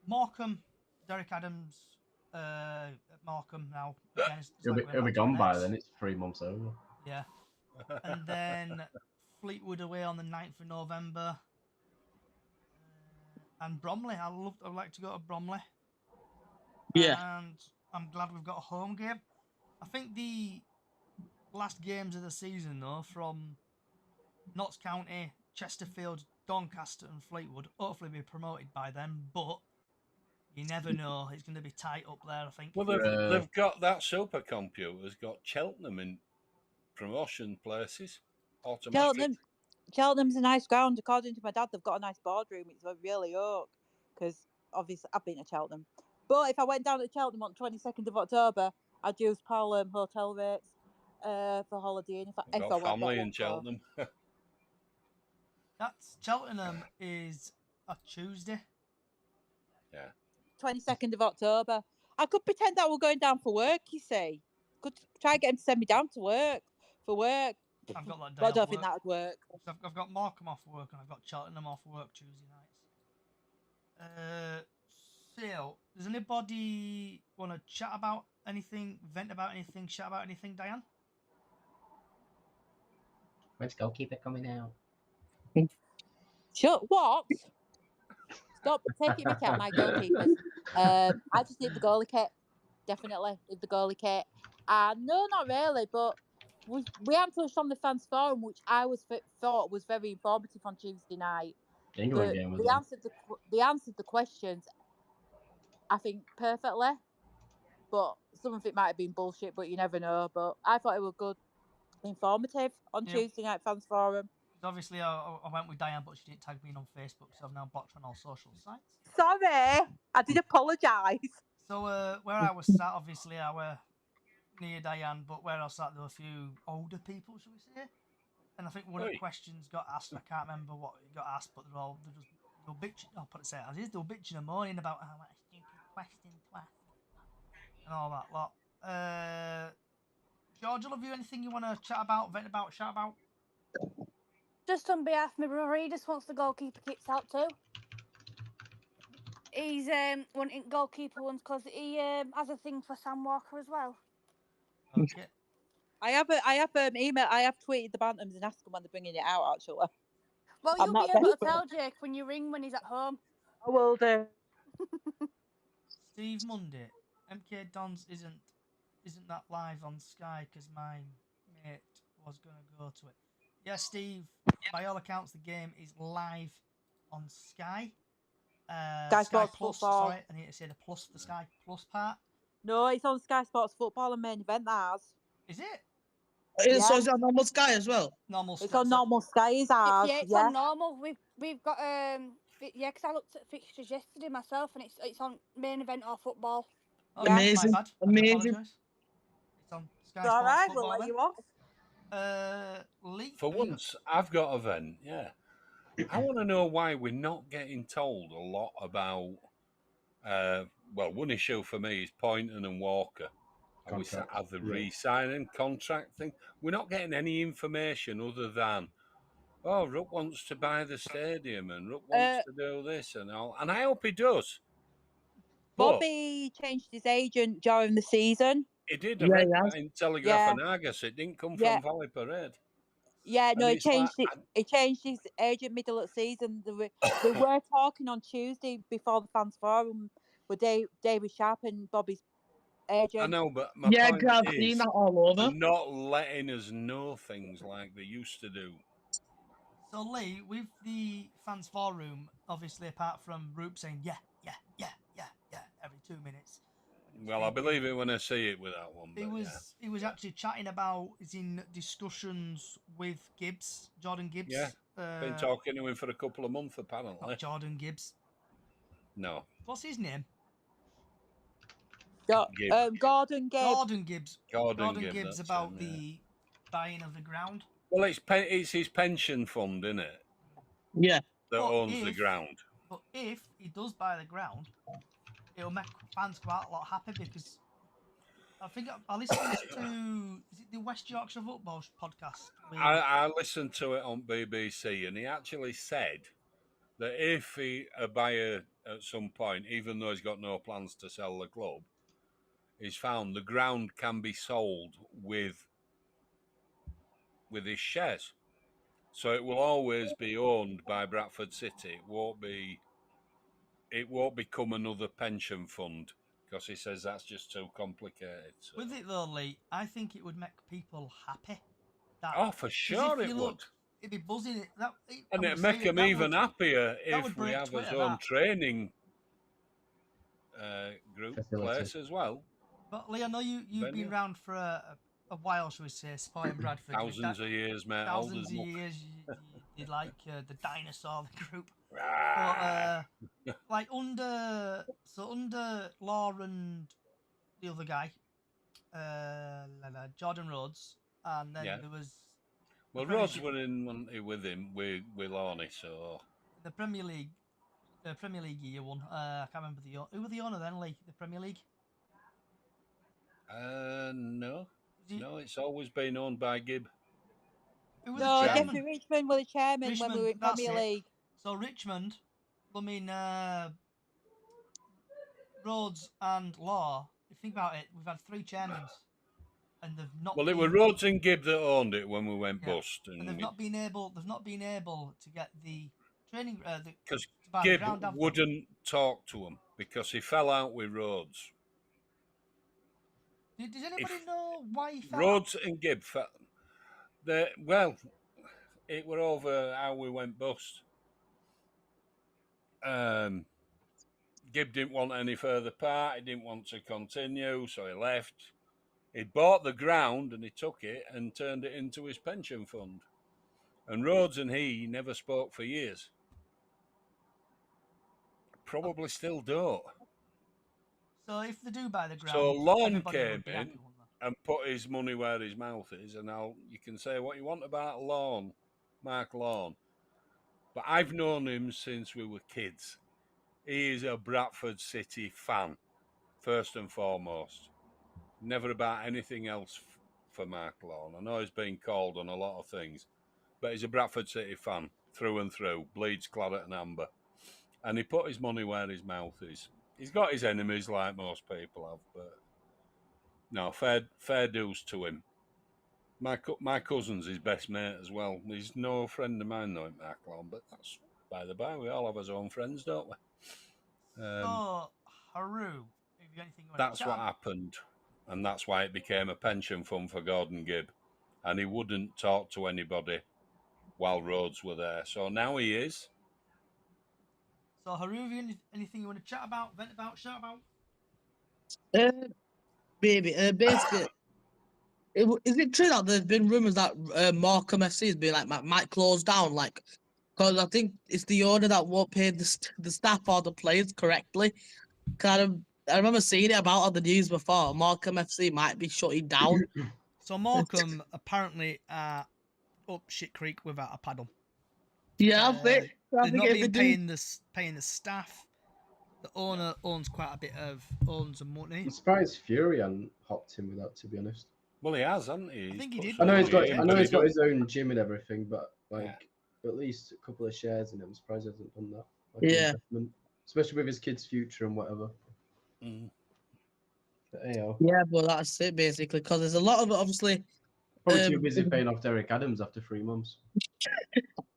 S1: Morecambe, Derek Adams at Morecambe now. Again, it's
S5: He'll
S1: like
S5: be gone by then. It's 3 months over.
S1: Yeah. And then Fleetwood away on the 9th of November. And Bromley. I'd like to go to Bromley.
S2: Yeah.
S1: And I'm glad we've got a home game. I think the last games of the season, though, from Notts County, Chesterfield, Doncaster, and Fleetwood, hopefully be promoted by then. But you never know. It's going to be tight up there, I think.
S3: Well, they've got that supercomputer's got Cheltenham in promotion places. automatic.
S4: Cheltenham's a nice ground. According to my dad, they've got a nice boardroom. It's really oak. Because obviously I've been to Cheltenham. But if I went down to Cheltenham on 22nd of October, I'd use Paul hotel rates for holidaying if
S3: I've
S4: I
S3: got
S4: went
S3: family
S4: that
S3: in
S4: one.
S3: Cheltenham.
S1: That's Cheltenham is a Tuesday.
S3: Yeah.
S4: 22nd of October. I could pretend I were going down for work, you see. Could try and get him to send me down to work for work.
S1: I've got that day
S4: But I
S1: off
S4: don't think
S1: work.
S4: that would work.
S1: So I've got Morecambe off work and I've got Cheltenham off work Tuesday nights. So, does anybody want to chat about anything, vent about anything, chat about anything, Diane?
S5: Let's go. Keep it coming out.
S4: Shut what? Stop taking mick out my goalkeepers. I just need the goalie kit. Definitely need the goalie kit. No, not really, but we haven't touched on the fans forum, which I thought was very informative on Tuesday night.
S5: The England game was on.
S4: They answered the questions, I think, perfectly. But some of it might have been bullshit, but you never know. But I thought it was good, informative on
S1: Yeah.
S4: Tuesday night fans forum.
S1: Obviously, I went with Diane, but she didn't tag me in on Facebook, so I've now blocked her on all social sites.
S4: Sorry, I did apologise.
S1: So, where I was sat, obviously, I were near Diane, but where I was sat, there were a few older people, shall we say? And I think one of the
S3: Oi.
S1: questions got asked. I can't remember what it got asked, but they were bitching. I'll put it say as is. They were bitching and moaning about how much stupid question to ask and all that lot. George, have you anything you want to chat about, vent about, shout about?
S6: Just on behalf of my brother, he just wants the goalkeeper kits out too. He's wanting goalkeeper ones because he has a thing for Sam Walker as well.
S1: Okay.
S4: I have email. I have tweeted the Bantams and asked them when they're bringing it out. Actually,
S6: Well,
S4: I'm
S6: you'll
S4: not
S6: be able to
S4: desperate.
S6: tell Jake when you ring when he's at home.
S4: I will do.
S1: Steve Munday, MK Dons isn't that live on Sky because my mate was going to go to it. Yeah, Steve, by all accounts, the game is live on Sky.
S4: Sky
S1: Sky
S4: Sports
S1: Plus,
S4: Football.
S1: sorry, I need to say the Sky Plus part.
S4: No, it's on Sky Sports Football and main event. Ours.
S1: Is it?
S2: So
S4: Yeah.
S2: is it on normal Sky as well?
S1: Normal Sky.
S4: It's on normal Sky. Is ours.
S6: Yeah, it's on normal. We've got yeah, because I looked at fixtures yesterday myself, and it's on main event or football.
S1: Oh,
S4: Yeah.
S2: Amazing.
S1: My bad.
S2: Amazing.
S1: I do apologise. It's on Sky
S4: It's all
S1: Sports
S4: right.
S1: Football.
S4: We'll let
S1: then.
S4: you off.
S1: Lee.
S3: For once, I've got a vent. Yeah. I want to know why we're not getting told a lot about. One issue for me is Poynton and Walker. Are we
S5: Contract,
S3: have the
S5: yeah.
S3: re-signing contract thing? We're not getting any information other than, oh, Ruck wants to buy the stadium and Ruck wants to do this and all, and I hope he does. But
S4: Bobby changed his agent during the season.
S3: he did.
S2: Yeah,
S3: I read
S2: he
S3: that
S2: has.
S3: in Telegraph
S4: Yeah.
S3: and Argus. It didn't come
S4: Yeah.
S3: from Valley Parade.
S4: Yeah, no,
S3: And
S4: he
S3: it's like,
S4: changed it. He changed his agent middle of the season. They were talking on Tuesday before the fans forum with David Sharp and Bobby's agent.
S3: I know, but my
S2: Yeah,
S3: point
S2: I've
S3: is,
S2: seen that all over.
S3: they're not letting us know things like they used to do.
S1: So Lee, with the fans forum, obviously apart from Roop saying yeah every 2 minutes.
S3: Well, I believe it when I see it with that one.
S1: He was actually chatting about is in discussions with Gibbs, Jordan Gibbs.
S3: Yeah, been talking to him for a couple of months apparently.
S1: Not Jordan Gibbs.
S3: No.
S1: What's his name?
S4: Gordon Gibbs.
S1: Gordon Gibbs.
S3: Gordon Gibbs
S1: about
S3: him,
S1: the buying of the ground.
S3: Well, it's his pension fund, isn't it?
S2: Yeah.
S3: That owns the ground.
S1: But if he does buy the ground, it'll make fans quite a lot happy because I think I listened to is it the West Yorkshire Football podcast?
S3: I listened to it on BBC, and he actually said that if he a buyer at some point, even though he's got no plans to sell the club, he's found the ground can be sold with his shares. So it will always be owned by Bradford City. It won't become another pension fund because he says that's just too complicated. So.
S1: With it though, Lee, I think it would make people happy.
S3: For sure it would.
S1: It'd be buzzing.
S3: And it'd make them even happier if we have
S1: Twitter,
S3: his own training group place as well.
S1: But Lee, I know you've been around for a while, shall we say, supporting Bradford. You were
S3: Thousands of years, mate. Old
S1: thousands
S3: as
S1: of
S3: muck.
S1: years. You like the dinosaur group,
S3: Ah,
S1: but like under Law and the other guy, Jordan Rhodes, and then
S3: Yeah.
S1: there was
S3: well, Rhodes were in wasn't he, with him with Lorne, so
S1: the Premier League. The Premier League year one. I can't remember who were the owner then, Lee. The Premier League.
S3: no,
S1: Is it-
S3: no, it's always been owned by Gibb.
S1: Who was
S3: The
S1: the
S4: No,
S3: chairman.
S1: chairman?
S4: Jeffrey Richmond was the chairman when we
S1: Richmond,
S4: were in
S1: that's
S4: Premier
S1: it.
S4: League.
S1: So Richmond, I mean Rhodes and Law. If you think about it, we've had 3 chairmen, and they've not.
S3: Well, it
S1: been,
S3: were Rhodes and Gibb that owned it when we went
S1: Yeah,
S3: bust,
S1: and they've not been able. They've not been able to get the training.
S3: because
S1: to buy the
S3: Gibb
S1: ground, have they?
S3: wouldn't talk to him because he fell out with Rhodes.
S1: Does anybody know why he fell
S3: Rhodes and Gibb, well, it were over how we went bust. Gibb didn't want any further part. He didn't want to continue, so he left. He bought the ground and he took it and turned it into his pension fund. And Rhodes and he never spoke for years. Probably still don't.
S1: So if they do buy the ground,
S3: So Lorne
S1: everybody
S3: came
S1: would be happy,
S3: in
S1: wouldn't they?
S3: and put his money where his mouth is. And now you can say what you want about Lorne, Mark Lorne, but I've known him since we were kids. He is a Bradford City fan, first and foremost. Never about anything else for Mark Lorne. I know he's been called on a lot of things, but he's a Bradford City fan through and through, bleeds claret and amber. And he put his money where his mouth is. He's got his enemies like most people have, but no, fair dues to him. My cousin's his best mate as well. He's no friend of mine though, Mark Lorne, but that's by the by. We all have our own friends, don't we?
S1: So Haru, if you got anything you want
S3: That's
S1: to
S3: what happened, and that's why it became a pension fund for Gordon Gibb, and he wouldn't talk to anybody while Rhodes were there. So now he is.
S1: So Haru, have you anything you want to chat about, vent about, shout about?
S2: Basically, is it true that there's been rumours that Markham FC has been like might close down? Like, because I think it's the owner that won't pay the staff or the players correctly. I remember seeing it about on the news before. Markham FC might be shutting down.
S1: So Morecambe apparently are up shit creek without a paddle.
S2: Yeah, I
S1: They've
S2: think
S1: not
S2: if they
S1: been
S2: do.
S1: paying the staff. The owner owns quite a bit of some money.
S5: I'm surprised Fury hadn't hopped in with that, to be honest.
S3: Well, he has, hasn't he?
S1: I think he
S3: put
S1: did
S3: some
S5: I know he's got
S3: money in,
S5: I know
S3: but
S5: he's
S3: he
S5: got
S3: don't-
S5: his own gym and everything, but like
S3: Yeah.
S5: at least a couple of shares in it. I'm surprised he hasn't done that. Like
S2: Yeah.
S5: an investment, especially with his kid's future and whatever.
S3: Mm.
S5: But anyhow,
S2: Yeah, but that's it basically. Because there's a lot of obviously.
S5: probably too busy paying off Derek Adams after 3 months.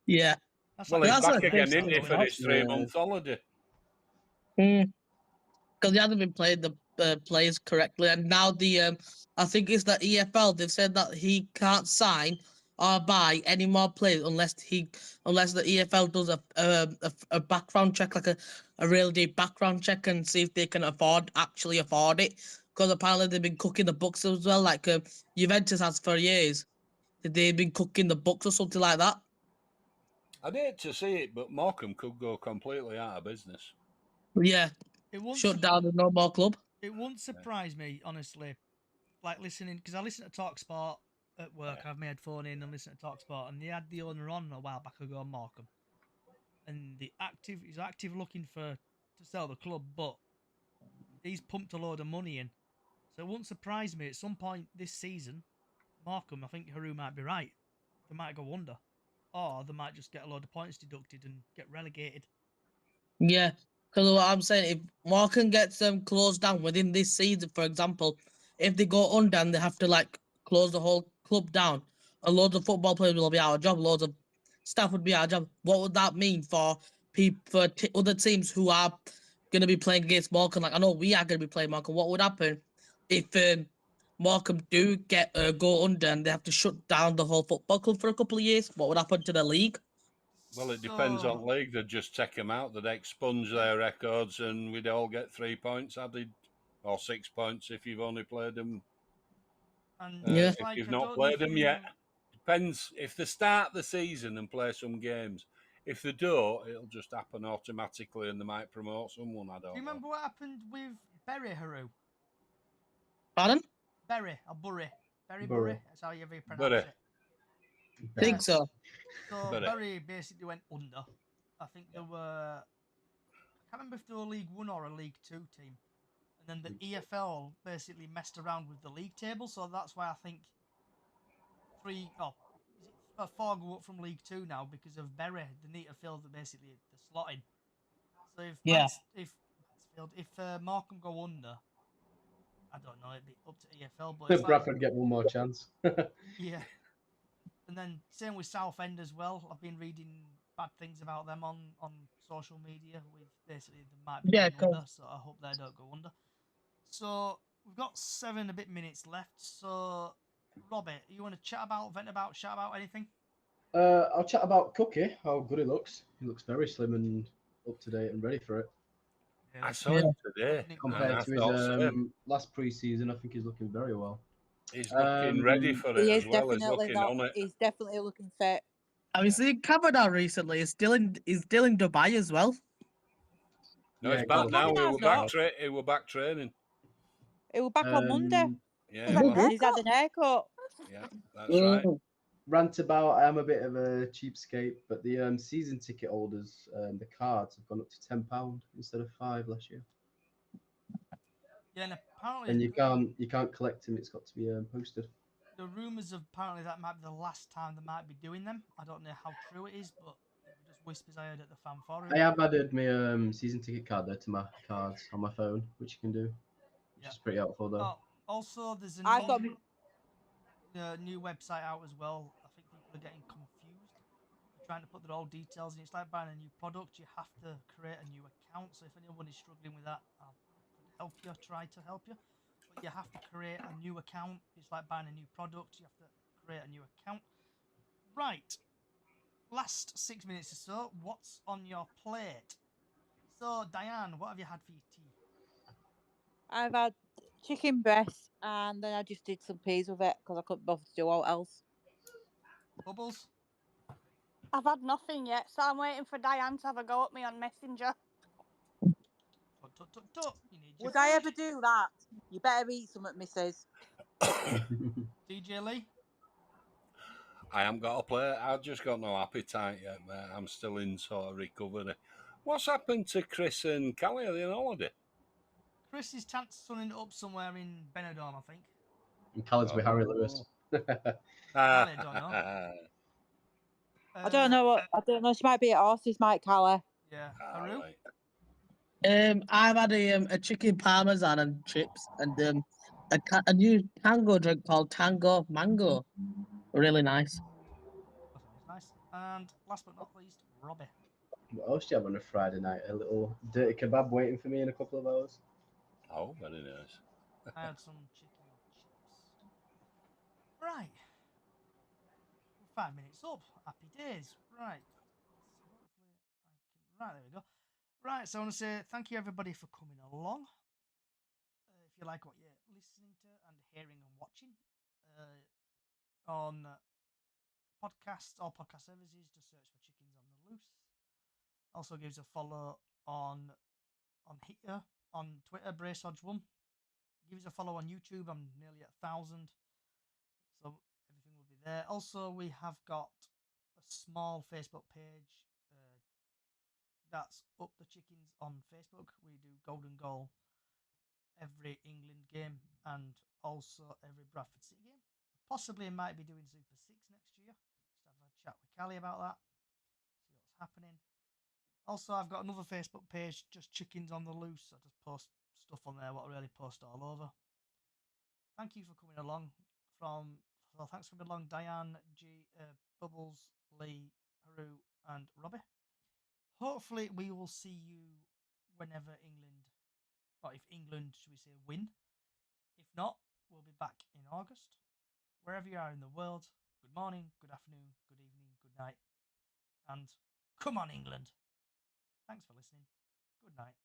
S2: Yeah.
S1: That's
S3: Well,
S1: like
S3: he's
S2: that's
S3: back
S2: what
S3: again,
S2: takes
S3: isn't he,
S2: going
S3: for
S2: on.
S3: his 3-month holiday?
S2: Because he hasn't been playing the players correctly, and now the I think it's the EFL. They've said that he can't sign or buy any more players unless the EFL does a background check, like a real deep background check, and see if they can actually afford it. Because apparently they've been cooking the books as well, like Juventus has for years. They've been cooking the books or something like that.
S3: I'd hate to see it, but Morecambe could go completely out of business.
S2: Yeah,
S1: it won't
S2: shut down the no more club.
S1: It won't surprise me, honestly. Like listening, because I listen to TalkSport at work. I have my headphone in and listen to TalkSport, and they had the owner on a while back ago on Morecambe, and he's active looking to sell the club, but he's pumped a load of money in, so it won't surprise me at some point this season. Morecambe, I think Haru might be right. They might go under, or they might just get a load of points deducted and get relegated.
S2: Yeah, because what I'm saying, if Morecambe gets them closed down within this season, for example, if they go under and they have to like close the whole club down, a load of football players will be out of job, loads of staff would be out of job. What would that mean for other teams who are going to be playing against Morecambe? Like I know we are going to be playing Morecambe. What would happen if Morecambe do get go under and they have to shut down the whole football club for a couple of years? What would happen to the league?
S3: Well, it depends
S1: So-
S3: on league. They'd just take them out. They'd expunge their records, and we'd all get 3 points added, or 6 points if you've only played them
S1: And
S2: Yeah.
S1: it's
S3: If
S1: like,
S3: you've
S1: I
S3: not
S1: don't know
S3: played
S1: if
S3: them
S1: you...
S3: yet, depends if they start the season and play some games. If they don't, it'll just happen automatically, and they might promote someone. I
S1: Do
S3: don't
S1: you
S3: know.
S1: remember what happened with Berry, Haru?
S2: Pardon?
S1: Berry or Bury? Berry
S5: Bury.
S1: Bury? That's how you ever pronounce
S3: Bury.
S1: it.
S2: Think so.
S1: So
S3: Bury.
S1: Berry basically went under. I think there were... I can't remember if they were League 1 or a League 2 team. And then the EFL basically messed around with the league table, so that's why I think is it four go up from League 2 now because of Berry. They need to fill basically the slotting. So if Markham go under, I don't know, it'd be up to EFL, but it's like,
S5: Bradford get one more chance.
S1: yeah. And then same with Southend as well. I've been reading bad things about them on social media with basically they might be
S2: Yeah,
S1: going under, so I hope they don't go under. So we've got 7 a bit minutes left. So Robbie, you want to shout about anything?
S5: I'll chat about Cookie, how good he looks. He looks very slim and up to date and ready for it.
S3: I saw him today,
S1: Looking it
S3: and
S5: Compared
S3: I
S5: to his
S3: thought same.
S5: last pre-season, I think he's looking very well.
S3: He's looking ready for it
S4: He
S3: as
S4: is
S3: well. He's
S4: definitely
S3: looking
S4: not.
S3: on it.
S4: He's definitely looking fit.
S2: Have you seen Kavanaugh recently? He's still in Dubai as well.
S3: No,
S5: Yeah,
S3: he's
S5: he
S3: back
S5: got
S3: now.
S5: looked
S3: He
S4: Kavanagh's
S3: was
S4: not.
S3: he were back training.
S4: He was back on Monday.
S3: Yeah,
S6: He's
S3: he
S6: had
S3: was.
S6: an
S4: He's had an haircut.
S3: Yeah, that's right.
S5: Rant about I am a bit of a cheapskate, but the season ticket holders, the cards have gone up to £10 instead of 5 last year.
S1: Yeah, and apparently
S5: And you can't collect them; it's got to be posted.
S1: the rumours of apparently that might be the last time they might be doing them. I don't know how true it is, but it was just whispers I heard at the fan forum.
S5: I have added my season ticket card there to my cards on my phone, which you can do, which
S1: Yeah.
S5: is pretty helpful though.
S1: Oh, also, there's a
S4: I've got
S1: new website out as well. I think people are getting confused. They're trying to put their old details in. It's like buying a new product. You have to create a new account. So if anyone is struggling with that, I could help you, try to help you. But you have to create a new account. It's like buying a new product. You have to create a new account. Right. Last 6 minutes or so. What's on your plate? So, Diane, what have you had for your tea?
S4: I've had chicken breast and then I just did some peas with it because I couldn't bother to do what else.
S1: Bubbles?
S6: I've had nothing yet, so I'm waiting for Diane to have a go at me on Messenger.
S1: You need your
S4: Would I
S1: food.
S4: ever do that? You better eat something, missus.
S1: DJ Lee?
S3: I haven't got a plate. I've just got no appetite yet, mate. I'm still in sort of recovery. What's happened to Chris and Callie? Are they on holiday?
S1: Chris is sunning it up somewhere in Benidorm, I think.
S5: And Callum's with Harry Lewis.
S1: I don't know.
S4: I don't know. I don't know. She might be at horses, Mike Callie.
S1: Yeah.
S3: Ah,
S1: Haru?
S3: right.
S2: I've had a chicken parmesan and chips and a new tango drink called Tango Mango. Really nice.
S1: That sounds nice. And last but not least, Robbie.
S5: What else do you have on a Friday night? A little dirty kebab waiting for me in a couple of hours.
S3: Oh, very nice.
S1: I had some chicken chips. Right. We're 5 minutes up. Happy days. Right. So hopefully I can. Right, there we go. Right, so I want to say thank you everybody for coming along. If you like what you're listening to and hearing and watching on podcasts or podcast services, just search for Chickens on the Loose. Also gives a follow on here on Twitter, BraceHodge1. Give us a follow on YouTube. I'm nearly at 1,000, so everything will be there. Also, we have got a small Facebook page that's Up the Chickens on Facebook. We do Golden Goal every England game and also every Bradford City game. Possibly might be doing Super 6 next year. Just have a chat with Callie about that. See what's happening. Also, I've got another Facebook page, just Chickens on the Loose. I just post stuff on there, what I really post all over. Thank you for coming along. Thanks for coming along, Diane, Bubbles, Lee, Haru, and Robbie. Hopefully, we will see you whenever England, or if England, should we say, win. If not, we'll be back in August. Wherever you are in the world, good morning, good afternoon, good evening, good night, and come on, England. Thanks for listening. Good night.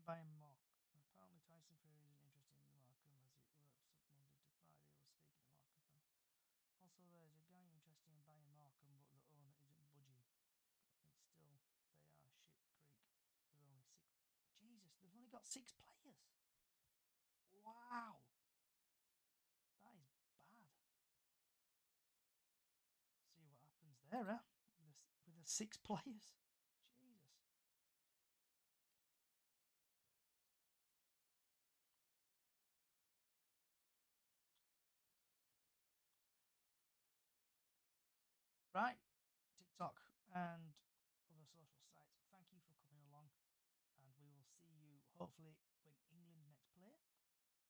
S1: Bayern Mark. Apparently Tyson Fury isn't interested in Markham as it works up Monday to Friday. Or speaking of Markham fans. Also, there's a guy interested in buying Markham, but the owner isn't budging. But it's still, they are shit creek with only 6. Jesus, they've only got 6 players. Wow. That is bad. See what happens there, huh? With the 6 players. Jesus. Right, TikTok and other social sites. Thank you for coming along, and we will see you hopefully when England next play.